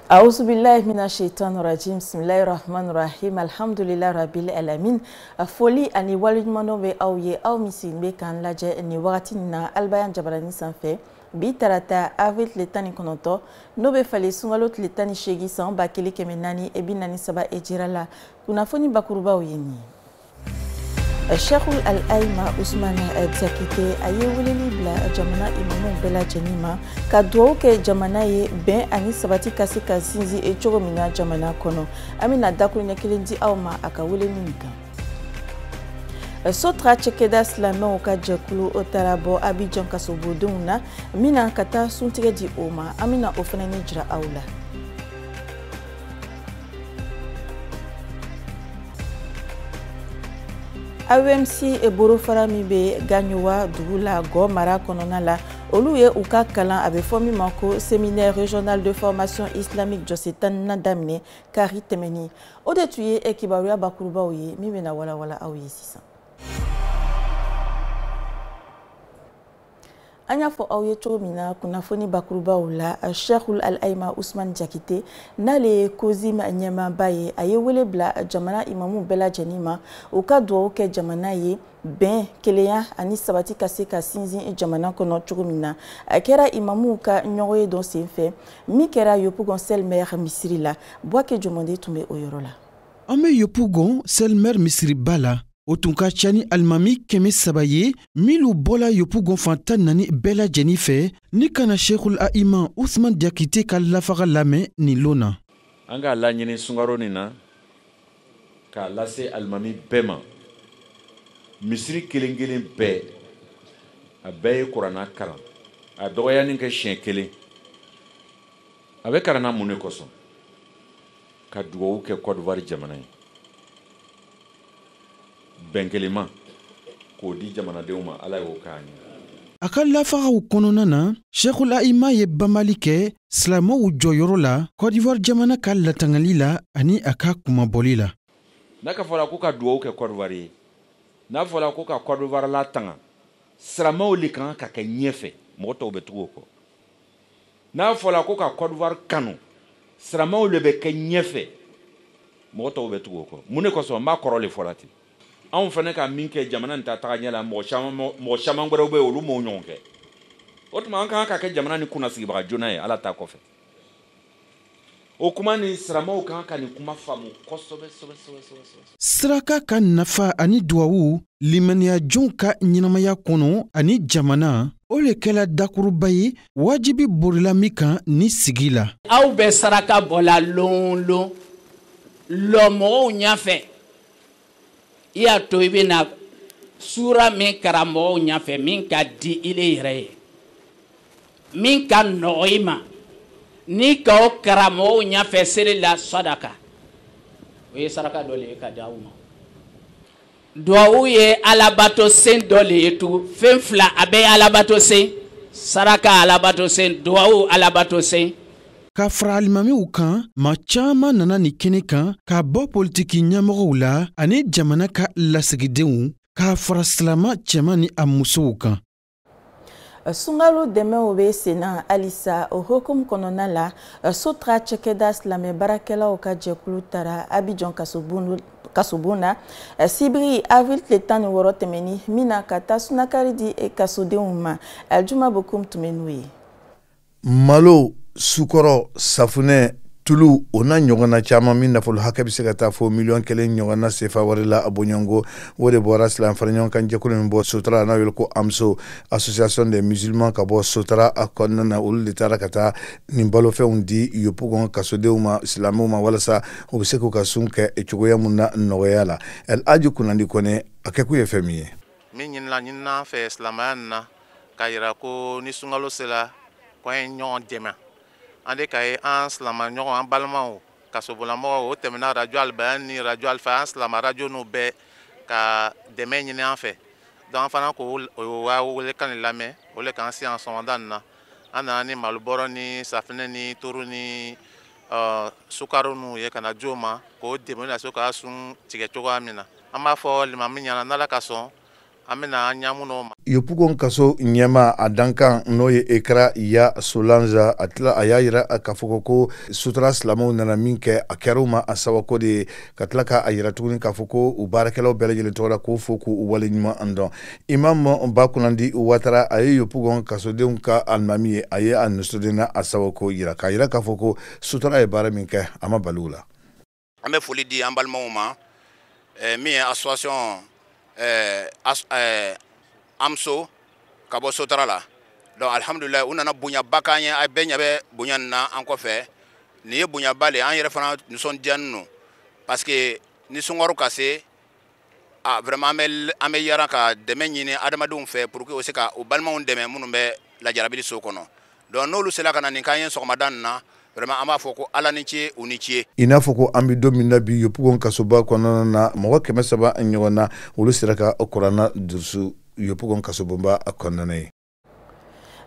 أعوذ بالله من الشيطان الرجيم بسم الله الرحمن الرحيم الحمد لله رب العالمين فولي أني والد منو بأوي أو مسين بكان لاجة أني وقتنا البيان جبراني سانفه bitarata avec le tani konoto no be fale sungalot le tani shegi san bakili kemenani e binani saba ejirala kunafoni bakuruba oyeni Sheikhul Al-Aima Ousmane Diakité aye weleli bla jamana imamu bela jenima ka duwawu ke jamana ye ben ani sabati kasi ka sinzi e cogo mina jamana kono amina dakulu ɲɛkelen di aw ma a ka weleli nin kan Sotra cɛkɛda silamɛw ka jɛkulu o taara bɔ Abidjan kasobodenw na mina ka taa suntigɛ di o ma an bɛna o fana ni jira aw la AMC e borofara min bɛ Gagnouwa dugu la Gɔ mara kɔnɔna la olu ye u ka kalan a bɛ fɔ min ma ko séminaire régional de formation islamique jɔsen 10 daminɛ kari tɛmɛni o de tun ye kibaruya bakurubaw ye min bɛna walawala aw ye sisan an y'a fɔ aw ye cogo min na kunnafoni bakurubaw la Cheikhul Al-Aima Ousmane Diakité n'ale ye COSIM ɲɛmaaba ye a ye wele bila jamana imamu bɛɛ lajɛlen ma u ka duwawu kɛ jamana ye bɛn kelenya ani sabati ka se ka sinsin jamana kɔnɔ cogo min na a kɛra imamuw ka ɲɔgɔn ye dɔ senfɛ min kɛra Yopougon Selmer misiri la Boake Jomande tun bɛ o yɔrɔ la an bɛ Yopougon Selmer misiriba la o tun ka ca ni alimami 300 ye minnu bɔla Yopougon fan 14 bɛɛ lajɛlen fɛ ni kana Cheikhul Al-Aima Ousmane Diakité ka lafaga lamɛn nin lon na. An k'a laɲini sunkaro nin na k'a lase alimami bɛɛ ma misiri kelen kelen bɛɛ a bɛɛ ye kuranna kalan a dɔgɔyani kɛ siɲɛ kelen a bɛ karanna mun de kosɔn ka dugawu kɛ Côte d'Ivoire jamana ye bɛnkelema k'o di jamanadenw ma ala y'o k'a ɲɛ a ka lafagaw kɔnɔna na Cheikhul Al-Aima ye banbali kɛ silamɛw jɔyɔrɔ la Côte d'Ivoire jamana ka latangali la ani a ka kumabɔli la n'a ka fɔla ko ka dugawu kɛ Côte d'Ivoire ye n'a fɔla ko ka Côte d'Ivoire latanga silamɛw le kan ka kɛ ɲɛfɛ mɔgɔ tɔw bɛ tugu o kɔ n'a fɔla ko ka Côte d'Ivoire kanu silamɛw le bɛ kɛ ɲɛfɛ mɔgɔ tɔw bɛ tugu o kɔ mun de kosɔn n b'a kɔrɔ le fɔla ten anw fana ka min kɛ jamana nin ta taga ɲɛ la mɔgɔ caman wɛrɛw bɛ olu m'o ɲɔgɔn kɛ o tuma an kan ka kɛ jamana ni kunnasigibaga joona ye ala ta kɔfɛ o kuma ni silamɛw kan ka nin kuma faamu kosɛbɛ siraka ka nafa ani duwawu limaniyajonw ka ɲɛnamaya kɔnɔ ani jamana o le kɛla dakuruba ye wajibi borila min kan ni sigi la aw bɛ saraka bɔla lon mɔgɔw ɲɛfɛ i y'a to i bɛna sura min karamɔgɔw ɲɛfɛ min ka di ile yɛrɛ ye min ka nɔgɔ i ma ni ka o karamɔgɔw ɲɛfɛ seli la sadaka o ye saraka dɔ le ye ka di aw ma duwawu ye alabato sen dɔ le ye tugun fɛn fila a bɛ alabato sen saraka alabato sen duwawu alabato sen ka fara alimamiw kan ma caman nana ni kɛnɛ kan ka bɔ politiki ɲɛmɔgɔw la ani jamana ka lasigidenw ka fara silama cɛman ni a musow kan Sunkalo dɛmɛw bɛ sen na halisa o hukumu kɔnɔna la Sotra cɛkɛda silamɛ baarakɛlaw ka jɛkulu taara Abidjan kasobon na sibiri avril tile 16 tɛmɛni min na ka taa sunakari di kasodenw ma Aljuma Bokum tun bɛ n'o ye malo sukɔrɔ safunɛ tulu o n'a ɲɔgɔnna caman min nafolo hakɛ bɛ se ka taa fo miliyɔn 1 ɲɔgɔnna sefa wari la a bɔɲɔngo o de bɔra silamɛ fara ɲɔgɔn kan jɛkulu min bɔ Sotra n'a wele ko AMSO association des musulmans ka bɔ Sotra a kɔnɔna na olu de taara ka taa nin balofɛnw di Yopougon kasodenw ma silamɛw ma walasa u bɛ se k'u ka sun kɛ cogoya mun na nɔgɔya la El Hadji Kunandi Kone a kɛkun ye fɛn min ye min ɲinina fɛ silamɛya nin na k'a yira ko ni sunkalo sera ko an ye ɲɔgɔn dɛmɛ an de ka ye an silama ɲɔgɔn an balimaw kasobolamɔgɔw o tɛmɛna radio Albayan ni radio Alfa an silama radio n'u bɛɛ ka dɛmɛ ɲini an fɛ donc an fana ko o wele kan de lamɛn o le k'an se an sɔgɔmada nin na an nana ni malobɔrɔ ni safinɛ ni toro ni sukaro n'u ye ka na di o ma k'o dɛmɛ na se k'a sun tigɛ cogoya min na an b'a fɔ limami ɲɛna n'Ala ka sɔn amena nyamuno yopugon kaso nyema adankan no ye ekra ya Solange atla ayira akafoko ko sutra slamo nana minke akeruma asawako de katlaka ayira tuguni kafoko ubarakelo belejele tora ko foku wale nyuma ando imam bakunandi watara aye yopugon kaso de unka almami aye anustudena asawako yira kayira kafoko sutra e bara minke ama balula ame foli di ambalma mi association amso kabo sotara la donc alhamdulillah unana bunya bakanye ay benya be bunya na anko fe ni bunya bale an yere fana nous sommes dianno parce que ni songoro kase vraiment amel yara ka deme nyine adamadum fe pour que aussi ka o balma on deme munumbe la jarabili sokono donc nolu sela kana ni kanyen sokmadan na vraiment ama foko ala niche uniche ina foko ambi domina bi yopugon kasoba kwana na mo keme saba nyona ulu siraka okorana dusu yopugon kasobomba akonnane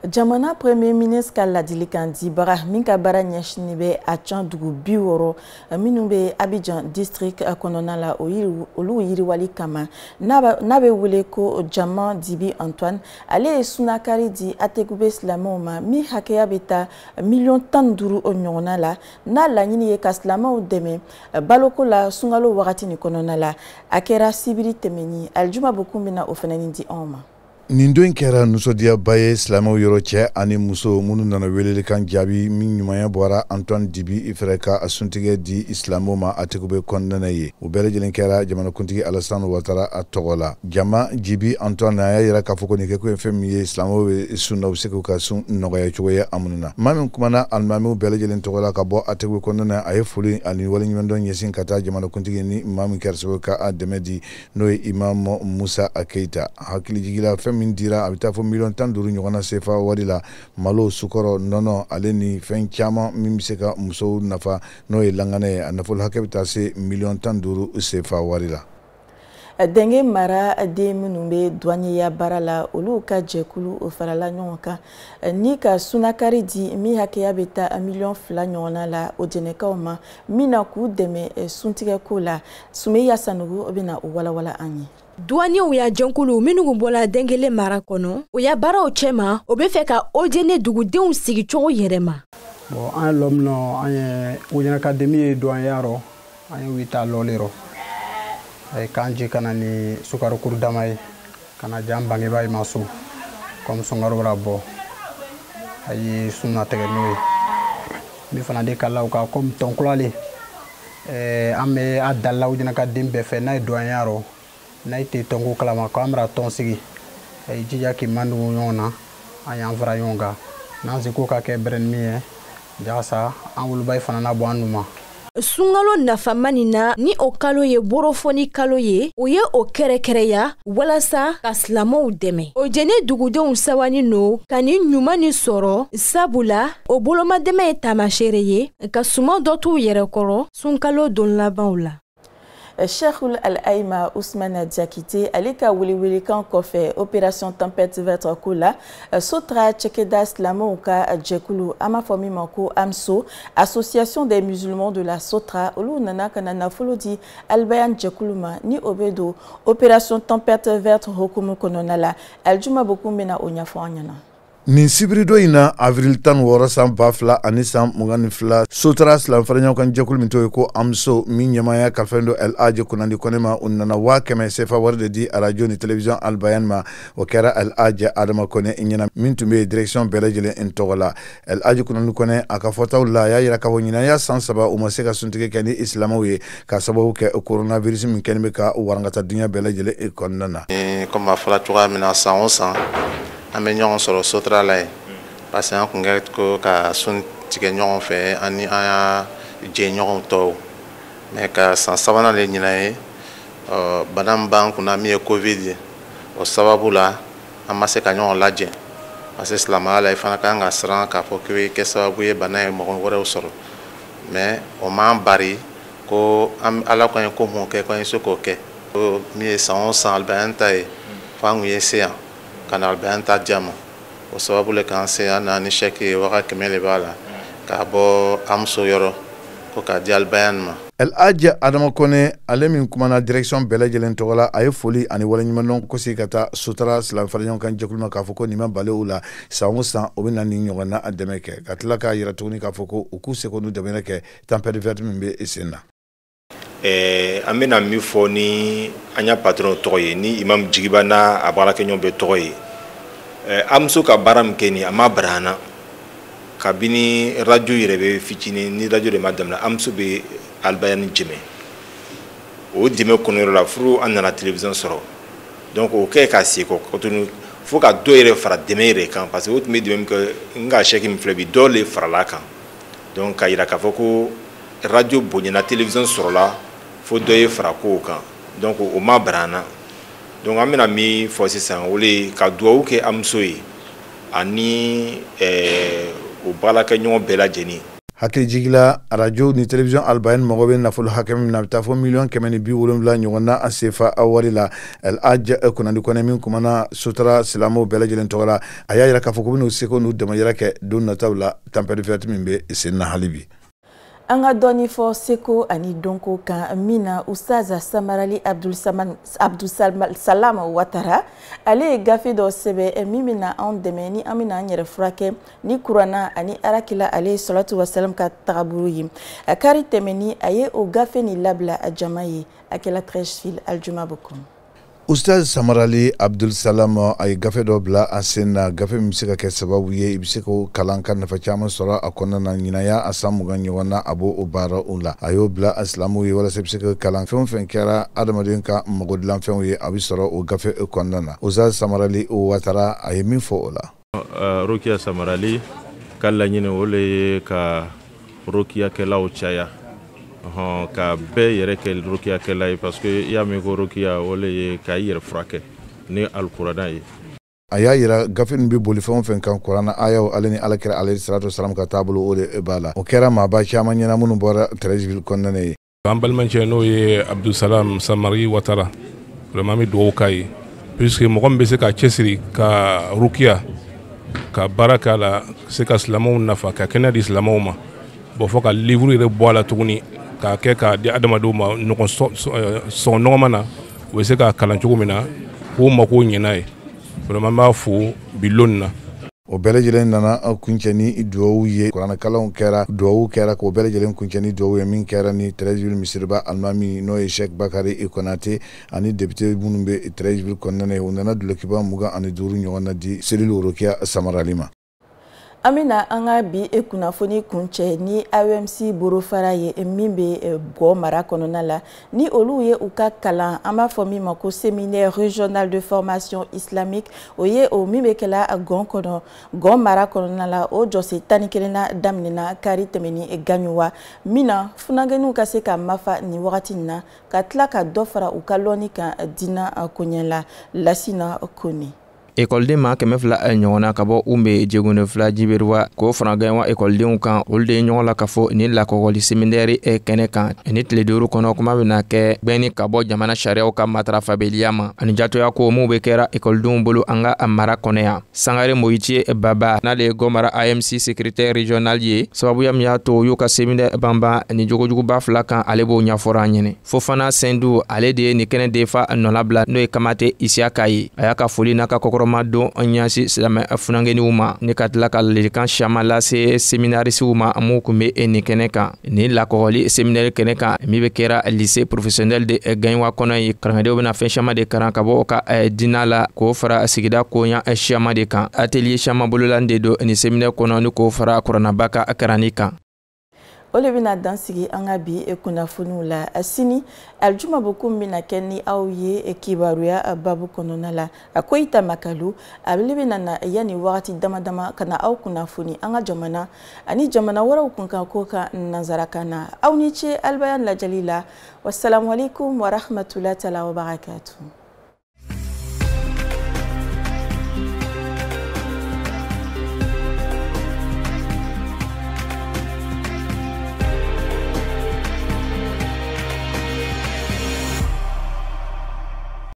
Jamana Premier Ministre Kaladili Kandi bara minka bara nyashini be achan dugu biworo minube Abidjan district konona la olu yiri wali kama nabe wule ko Jama Dibi Antoine ale sunakari di ategube slamoma mi hakeya beta million tanduru onyona la na la nyini ye kaslama udeme baloko la sungalo wakati ni konona la akera sibiri temeni aljuma bokumbina ofenani di oma Nindo kera nusodia baye slamo yoroche ani muso munu nana welele kan jabi min nyumaya bora Antoine Dibi ifreka asuntige di islamoma atekube kondana ye ubere jelen kera jamana kuntigi Alassane Ouattara atogola jama Dibi Antoine ya yira kafoko ni keko fm ye islamo we sunna useko ka sun nogoya chogoya amununa mamin kumana almami ubere jelen togola ka bo atekube kondana aye fuli ani wali nyundo nyesin kata jamana kuntigi ni imam kerso ka ademedi no imam Musa Akeita hakili jigila fm mindira abita fo million tan duru nyogana sefa wadila malo sukoro nono aleni fen chama mimiseka muso nafa no elangane anafol hakebita se million tan duru sefa wadila denge mara de minumbe douanier ya barala olu ka jekulu ofarala nyonka ni ka sunakari di mi hakeya beta a million fla nyona la ojeneka oma mina ku deme suntige kola sumeya sanugo obina wala anyi douanier ya jenkulu minugu bola dengele mara kono o ya bara o chema o be fe ka ojene dugudenw sigi cogo yerema bon an lomno an ojene academy douanier ro an wita lolero ay kanji kana ni sukaru kurdamay kana jambange bay masu comme songaro rabo ay sunna tege noy mi fana de kala ka comme tonklali ame adalla ujina ka dimbe fe nay douaniero naite tongo kala ma kamera tonsigi ay jija ki manu yona ay envra yonga nanzi ko ka ke bren mi jasa an bay fana na bo anuma sungalo nafamanina ni o kalo ye borofoni kalo ye o ye o kerekereya walasa ka silamow dɛmɛ o jene dugudenw sawani no kani ɲumani sɔrɔ sabula o bolomadɛmɛ ye tamasere ye ka suma dɔ t'u yɛrɛ kɔrɔ sunkalo don labanw la Cheikhoul Al-Aïma Ousmane Diakité alika wili kan kofe opération tempête verte kola sotra chekeda slamouka jekulu ama fomi manko amso association des musulmans de la sotra olu nana kanana folodi albayan jekuluma ni obedo opération tempête verte hokumu kononala aljuma bokumbena onyafanyana Nin sibrido ina avril tan wora san bafla ani san mugani fla sotra slam faranya kan jakul minto ko amso min yamaya kalfendo el aje kunandi konema unana wa keme sefa warde di radio ni television albayan ma o kera el aje adama kone inyana mintu me direction belajele intogola el aje kunandi kone aka fotaw la ya yira ka wonyina ya san saba o maseka suntige kani islamawi ka sababu ke coronavirus min kenbe ka warangata dunya belajele e konnana comme ma fala tuwa mina san osan ame ɲɔgɔn sɔrɔ sotra la ye parce que an kun kɛ ko ka sun tigɛ ɲɔgɔn fɛ ani an y'a jɛ ɲɔgɔn tɔw mais ka san sabanan le ɲina ye bana min b'an kunna min ye covid ye o sababu la an ma se ka ɲɔgɔn lajɛ parce que silamɛya la i fana kan ka siran k'a fɔ k'i bɛ kɛ sababu ye bana ye mɔgɔ wɛrɛw sɔrɔ mais o m'an bari ko ala kɔni ye ko mun kɛ ko an ye se k'o kɛ min ye san o san alibɛn ta ye fo an kun ye se yan kana albayan ta jama o sababu le kan se ana ni sheki waka kemele bala ka bo amso yoro ko ka di albayan ma. El Hadj Adama Kone ale min kumana direction bɛɛ lajɛlen tɔgɔ la a ye foli ani waleɲumandɔn kosi ka taa Sotara silamɛfaraɲɔgɔn kan jɛkulu ma k'a fɔ ko nin ma bali u la san o san o bɛ na ni ɲɔgɔn na a dɛmɛ kɛ ka tila k'a yira tuguni k'a fɔ ko u k'u seko n'u dɛmɛ kɛ tempête verte min bɛ sen na. An bɛna min fɔ ni an y'a patron tɔgɔ ye ni imam Jigiba n'a a baarakɛɲɔgɔn bɛɛ tɔgɔ ye Amso ka baara min kɛ nin a ma bara an na kabini radio yɛrɛ bɛ fitinin ni radio de ma daminɛ Amso bɛ albayani jɛmɛ o dɛmɛ kɔnɔyɔrɔ la furu an nana télévision sɔrɔ donc o kɛ ka se kɔ fo ka dɔ yɛrɛ fara dɛmɛ yɛrɛ kan parce que o tun bɛ dɛmɛ min kɛ n ka chèque min filɛ bi dɔ le farala kan donc ka yira k'a fɔ ko radio bonyana télévision sɔrɔla fo dɔ ye fara kow kan donc o ma bara an na donc an bɛna min fɔ sisan o le ka dugawu kɛ Amso ye ani o baarakɛɲɔgɔn bɛɛ lajɛlen. Hakili jigila radio ni télévision albayan mago bɛ nafolo hakɛ min na a bɛ taa fɔ $170 ɲɔgɔn na an sefa a wari la. El Hadj Konandi Kone min kumana Sotara silamɛw bɛɛ lajɛlen tɔgɔ la a y'a yira k'a fɔ ko bɛn'u seko n'u damayira kɛ don nataw la tempête verte min bɛ sen na hali bi. An ka dɔɔni fɔ seko ani dɔnko kan min na Ustaza Samarali Abdulsalam Ouattara ale ye gafe dɔ sɛbɛn min bɛna anw dɛmɛ ni an bɛna an yɛrɛ furakɛ ni kuranna ani Alakira ale salatu wasalam ka tagabolo ye a kari tɛmɛni a ye o gafe ni labila a jama ye a kɛla Trècheville Aljuma Bokom. Ustaz Samarali Abdulsalam a ye gafe dɔ bila a sen na gafe min bɛ se ka kɛ sababu ye i bɛ se k'o kalan ka nafa caman sɔrɔ a kɔnɔna na ɲinaya a san 20 ɲɔgɔn na a b'o baaraw la a y'o bila a silamɛw ye walasa i bɛ se ka kalan fɛn o fɛn kɛra adamaden ka magodilanfɛnw ye a bɛ sɔrɔ o gafe kɔnɔna na Ustaz Samarali Ouattara a ye min fɔ o la. Rokia Samarali ka laɲini o le ye ka rokiyakɛlaw caya ka bɛɛ yɛrɛ kɛ rokiyakɛla ye parce que i y'a mɛn ko rokiya o le ye ka i yɛrɛ furakɛ ni alikuranɛ ye. A y'a yira gafe min bɛ boli fɛn o fɛn kan kuranna ayaw ale ni Alakira alayhi salatu wasalam ka taabolo o de b'a la o kɛra maaba caman ɲɛna minnu bɔra Trècheville kɔnɔna ye. An balimakɛ n'o ye Abdulsalam Samari Ouattara vraiment bɛ dugawu k'a ye puisque mɔgɔ min bɛ se ka cɛsiri ka rokiya ka baara k'a la se ka silamɛw nafa ka kɛnɛ di silamɛw ma bon fo ka livre yɛrɛ bɔ a la tuguni k'a kɛ k'a di adamadenw ma sɔn nɔgɔma na u bɛ se k'a kalan cogo min na k'o mako ɲɛna ye vraiment b'a fo bi lonni na. O bɛɛ lajɛlen nana kuncɛ ni duwawu ye kuranakalanw kɛra duwawu kɛra k'o bɛɛ lajɛlen kuncɛ ni duwawu ye min kɛra ni Trècheville misiriba alimami n'o ye Cheikh Bakari Konate ani député minnu bɛ Trècheville kɔnɔna ye u nana dulokiba 25 ɲɔgɔn na di Selilu Rokia Samarali ma. Amina an ka bi kunnafoni kuncɛ ni AOMC borofara ye min bɛ Gɔ mara kɔnɔna la ni olu ye u ka kalan an b'a fɔ min ma ko séminaire régional de formation islamique o ye o min bɛ kɛla Gɔ kɔnɔ Gɔ mara kɔnɔna la o jɔsen 11 na daminɛna kari tɛmɛni Gaɲuwa min na funagɛniw ka se ka mafa ni wagati in na ka tila ka dɔ fara u ka lɔnni kan diina koɲɛ la Lasina Kone. École ma kɛmɛ fila ɲɔgɔnna ka bɔ Umbe Jegunle fila Jibiriwa k'o fara gɛnwa écoledenw kan olu de ɲɔgɔn la ka fɔ ni lakɔkɔli séminaire kɛnɛ kan ni tile 5 kɔnɔ kuma bɛna kɛ bɛnni ka bɔ jamana sariyaw ka matarafabeliya ma ani jatoya ko mun bɛ kɛra écoledenw bolo an ka mara kɔnɔ yan Sangare Moïti Baba n'ale ye Gɔ mara AMC secrétaire régional ye sababuya min y'a to u y'u ka séminaire banban ni jogojuguba fila kan ale b'o ɲɛfɔra an ɲɛnɛ Fofana Sendu ale de ye ni kɛnɛ de fa nɔlabila n'o ye Kamate Isiaka ye a y'a ka foli n'a ka kɔkɔrɔma don an ɲasi silamɛ funangɛniw ma ni ka tila ka ladilikan caman lase séminarisiw ma mun kun bɛ nin kɛnɛ kan ni lakɔkɔli séminaire kɛnɛ kan min bɛ kɛra lycée professionnel de Gaɲuwa kɔnɔ ye kalandenw bɛna fɛn caman de kalan ka bɔ ka diina la k'o fara sigida koɲa caman de kan atelier caman bololan de don ni séminaire kɔnɔ ni k'o fara kuranaba ka kalanni kan. O le bɛna dansigi an ka bi kunnafoniw la sini Aljuma Bokom bɛna kɛ ni aw ye kibaruya babu kɔnɔna la a Koyita Makalu a le bɛna na yanni wagati dama dama ka na aw kunnafoni an ka jamana ani jamana wɛrɛw kun kan ko ka nanzarakan na aw ni ce albayan lajɛli la wassalamu alaikum wa rahmatulahi wa barakatuh.